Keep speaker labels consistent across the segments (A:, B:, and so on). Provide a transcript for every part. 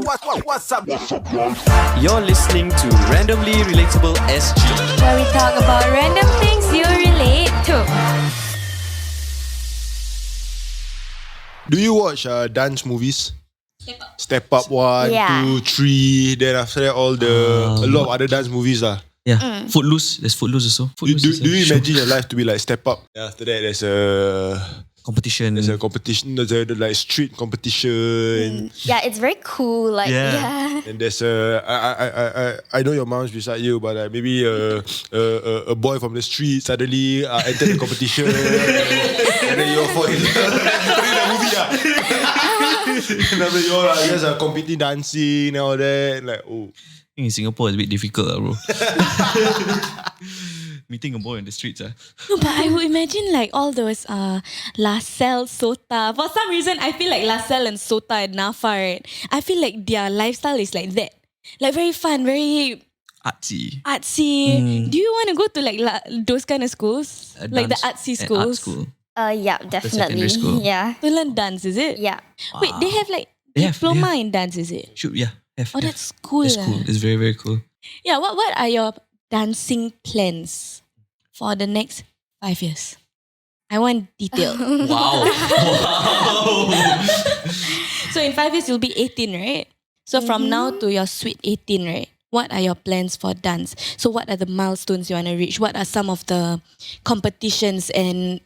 A: What's up? You're listening to Randomly Relatable SG,
B: where we talk about random things you relate to.
C: Do you watch dance movies? Step Up 1,
B: Yeah.
C: 2, 3. Then after that, a lot of other dance movies lah.
D: Yeah, Footloose. There's Footloose also. Footloose
C: Do you imagine your life to be like Step Up? After that, there's a
D: competition?
C: There's a like street competition.
B: Yeah, it's very cool. Like, yeah.
C: And there's I know your mom's beside you, but maybe a boy from the street suddenly entered the competition, and then you're for it. That movie, and after you all guys are competing dancing and all that, like
D: I think in Singapore it's a bit difficult, bro. Meeting a boy in the streets.
E: No, but I would imagine like all those LaSalle, Sota. For some reason, I feel like LaSalle and Sota and Nafa, right? I feel like their lifestyle is like that. Like very fun, very
D: Artsy.
E: Do you want to go to like those kind of schools? Like the artsy schools?
D: Art school.
B: Yeah, definitely.
D: school.
B: Yeah.
E: To learn dance, is it?
B: Yeah.
E: Wait, they have like diploma in dance, is it?
D: Should, yeah.
E: Oh, that's cool.
D: It's cool. It's very, very cool.
E: Yeah, what are your dancing plans for the next 5 years? I want detail.
D: Wow.
E: So in 5 years, you'll be 18, right? So from now to your sweet 18, right? What are your plans for dance? So what are the milestones you want to reach? What are some of the competitions and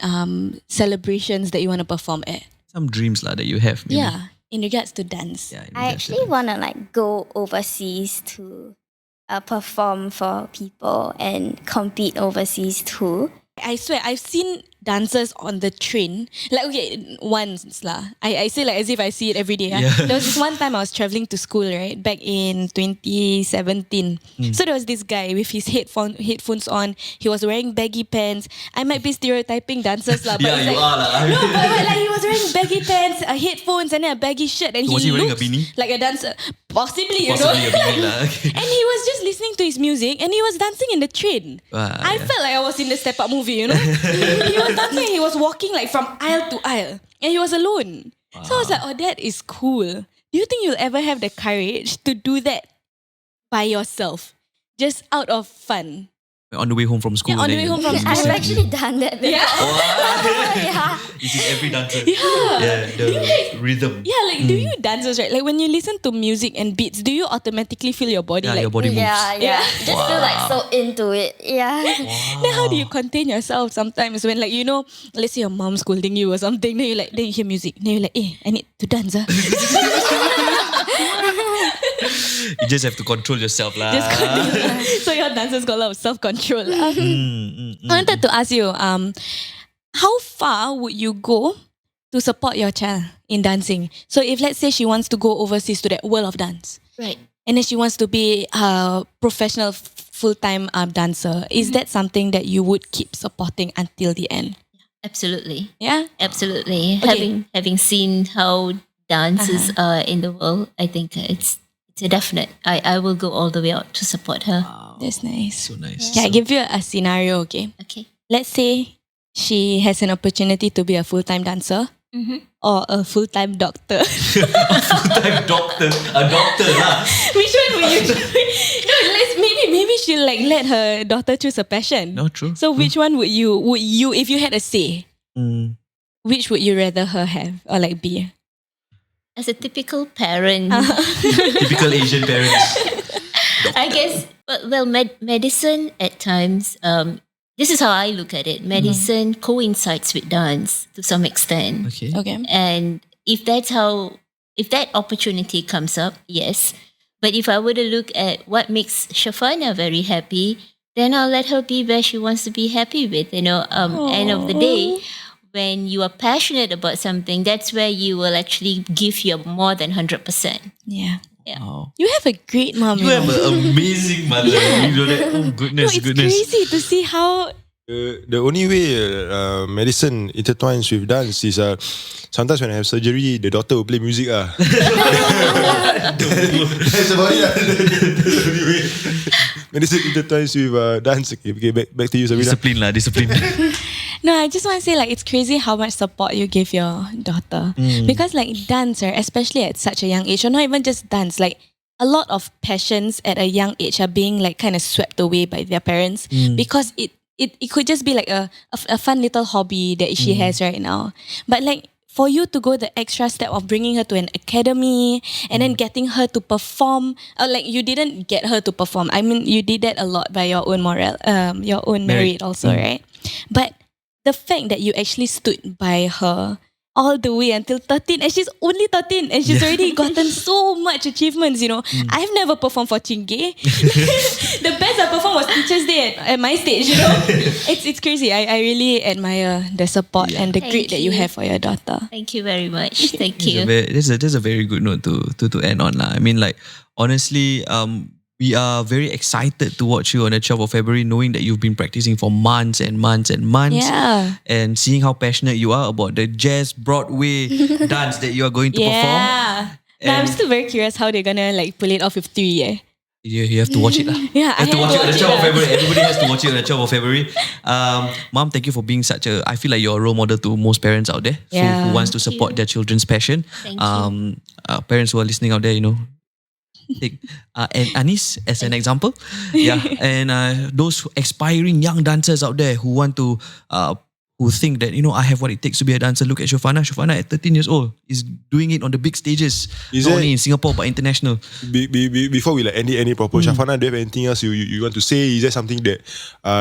E: celebrations that you want to perform at?
D: Some dreams that you have. Maybe.
E: Yeah, in regards to dance.
D: Yeah,
B: I actually want to like go overseas to perform for people and compete overseas too.
E: I swear, I've seen dancers on the train. Like, okay, once lah. I say like as if I see it every day.
D: Yeah.
E: There was this one time I was traveling to school, right? Back in 2017. So there was this guy with his headphones on. He was wearing baggy pants. I might be stereotyping dancers lah. But
D: Yeah,
E: it's
D: you
E: like,
D: are lah.
E: No, but like he was wearing baggy pants, headphones and then a baggy shirt. And
D: Was he wearing a
E: looks
D: beanie?
E: like a dancer. Possibly, you know.
D: Possibly a bit lah. Okay.
E: And he was just listening to his music and he was dancing in the train. I felt like I was in the Step Up movie, you know. He was dancing, he was walking like from aisle to aisle. And he was alone. So I was like, oh, that is cool. Do you think you'll ever have the courage to do that by yourself? Just out of fun?
D: On the way home from school.
E: Yeah, on the way home from school.
B: I've actually done that before.
E: Yeah.
D: This is every dancer.
E: Yeah.
D: The rhythm.
E: Yeah, like do you dancers, right? Like when you listen to music and beats, do you automatically feel your body?
D: Yeah,
E: Like
D: your body moves.
B: Yeah. Just feel like so into it. Yeah.
E: Then how do you contain yourself sometimes when like, you know, let's say your mom scolding you or something, then you hear music, then you're like, I need to dance.
D: You just have to control yourself lah.
E: Just control. So your dancers got a lot of self-control. I wanted to ask you, how far would you go to support your child in dancing? So if let's say she wants to go overseas to that world of dance,
B: Right.
E: and then she wants to be a professional full-time dancer, is that something that you would keep supporting until the end?
F: Absolutely.
E: Yeah?
F: Absolutely.
E: Okay.
F: Having seen how dances are in the world, I think it's a definite. I will go all the way out to support her.
E: That's nice.
D: So nice.
E: Okay, I give you a scenario, okay?
F: Okay.
E: Let's say she has an opportunity to be a full-time dancer or a full-time doctor.
D: Full-time doctor. A doctor lah.
E: Which one would you choose? No, maybe she'll like let her daughter choose a passion.
D: No, true.
E: So which one would you if you had a say, which would you rather her have or like be?
F: As a typical parent,
D: Typical Asian parents.
F: I guess, medicine at times, this is how I look at it. Medicine coincides with dance to some extent.
E: Okay.
F: And if that opportunity comes up, yes. But if I were to look at what makes Shafana very happy, then I'll let her be where she wants to be happy with. You know, end of the day, when you are passionate about something, that's where you will actually give your more than 100%.
E: Yeah.
D: Wow.
E: You have a great mom.
D: You have an amazing mother. You know that? Oh goodness,
E: No, it's
D: goodness.
E: crazy to see how.
C: The only way medicine intertwines with dance is sometimes when I have surgery, the doctor will play music. That's about it. The only way. Medicine intertwines with dance. Okay, back to you, Sabrina.
D: Discipline.
E: No, I just want to say like it's crazy how much support you give your daughter. Because like dance, right, especially at such a young age, or not even just dance, like a lot of passions at a young age are being like kind of swept away by their parents because it could just be like a fun little hobby that she has right now. But like for you to go the extra step of bringing her to an academy and then getting her to perform, like you didn't get her to perform. I mean, you did that a lot by your own your own merit also, right? But the fact that you actually stood by her all the way until 13, and she's only 13 and she's already gotten so much achievements, you know. I've never performed for Chingay. The best I performed was Teacher's Day at my stage, you know. It's crazy. I really admire the support and the grit that you have for your daughter.
F: Thank you very much. Thank you.
D: That's a very good note to end on lah. I mean, like honestly, we are very excited to watch you on the 12th of February, knowing that you've been practicing for months and months and months.
E: Yeah.
D: And seeing how passionate you are about the jazz Broadway dance that you are going to perform.
E: Yeah. No, I'm still very curious how they're gonna like pull it off with 3.
D: You have to watch it lah.
E: Yeah,
D: You have to watch it on the 12th of February. Everybody has to watch it on the 12th of February. Mom, thank you for being I feel like you're a role model to most parents out there who wants to support their children's passion.
F: Thank you.
D: Parents who are listening out there, you know, take and Anis as an example. Yeah. And those aspiring young dancers out there who want to who think that, you know, I have what it takes to be a dancer. Look at Shafana. Shafana at 13 years old is doing it on the big stages. Not only in Singapore but international.
C: Before we like any proper, Shafana, do you have anything else you want to say? Is there something that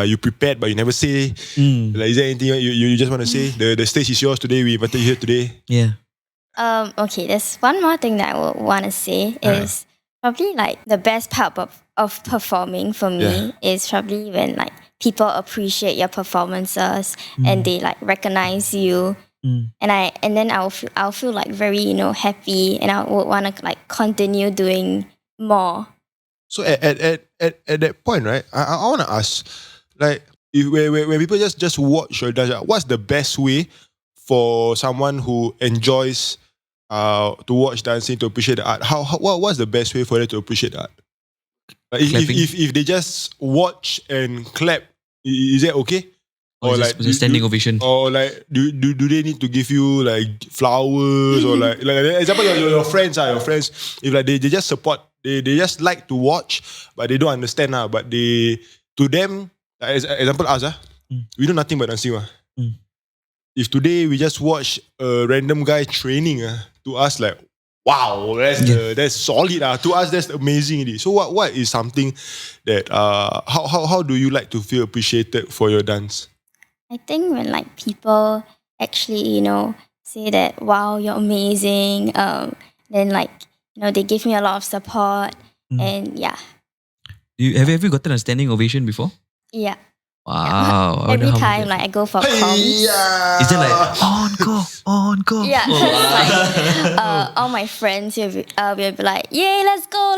C: you prepared but you never say? Like, is there anything you just want to say? The stage is yours today. We invited you here today.
D: Yeah.
B: Okay, there's one more thing that I would want to say is probably like the best part of performing for me is probably when like people appreciate your performances and they like recognize you, and then I'll feel like very, you know, happy, and I would want to like continue doing more.
C: So at that point, right? I want to ask, like, when people just watch your dance, what's the best way for someone who enjoys to watch dancing to appreciate the art? What's the best way for them to appreciate the art? Like if they just watch and clap, is that okay?
D: Or like standing ovation?
C: Or like do they need to give you like flowers or like example your friends are your friends, if like they just support, they just like to watch but they don't understand but they, to them, as example us we know nothing but dancing If today we just watch a random guy training to us like, wow, that's solid. To us, that's amazing. So what is something that how do you like to feel appreciated for your dance?
B: I think when like people actually, you know, say that, wow, you're amazing, then like, you know, they give me a lot of support and yeah.
D: Have you ever gotten a standing ovation before?
B: Yeah.
D: Wow.
B: Every time like I go for comps.
D: Is it like encore?
B: Yeah. Like, all my friends will be like, yay, let's go.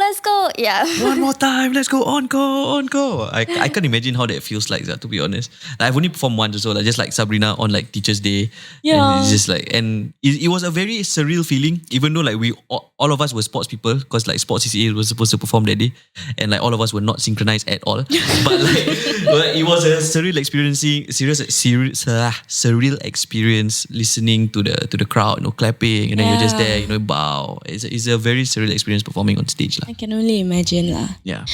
B: Yeah.
D: One more time, let's go, encore. I can't imagine how that feels like, to be honest. Like, I've only performed once or so, like, just like Sabrina on like Teacher's Day.
E: Yeah.
D: And it's just like, and it was a very surreal feeling, even though like we all of us were sports people, because like sports CCA was supposed to perform that day, and like all of us were not synchronized at all. But like it was a surreal experience listening to the crowd, you know, clapping, and then you're just there, you know, bow. It's a very surreal experience performing on stage.
E: I can only imagine lah.
D: Yeah.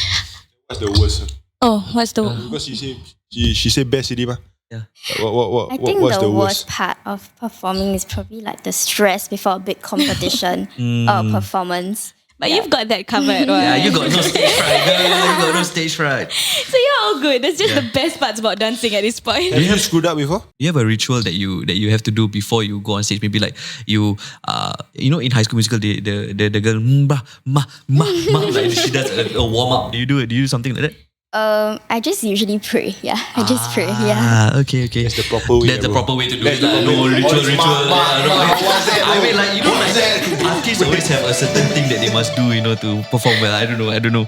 C: What's the worst?
E: Oh, what's the
C: Because she said best city ma.
D: Yeah.
B: I think
C: what's
B: the worst part of performing is probably like the stress before a big competition or performance.
E: But you've got that covered, right?
D: Yeah, you got no stage fright, girl. You got no stage fright.
E: So you're all good. That's just the best parts about dancing at this point.
C: Have you screwed up before?
D: You have a ritual that you have to do before you go on stage. Maybe like you know, in High School Musical, the girl like she does a warm up. Do you do something like that?
B: I just usually pray. Yeah, I just pray. Yeah.
D: Okay.
C: That's the proper way.
D: That's the proper way to do it. No ritual. I mean, like, you know, like artists always have a certain thing that they must do, you know, to perform well. I don't know.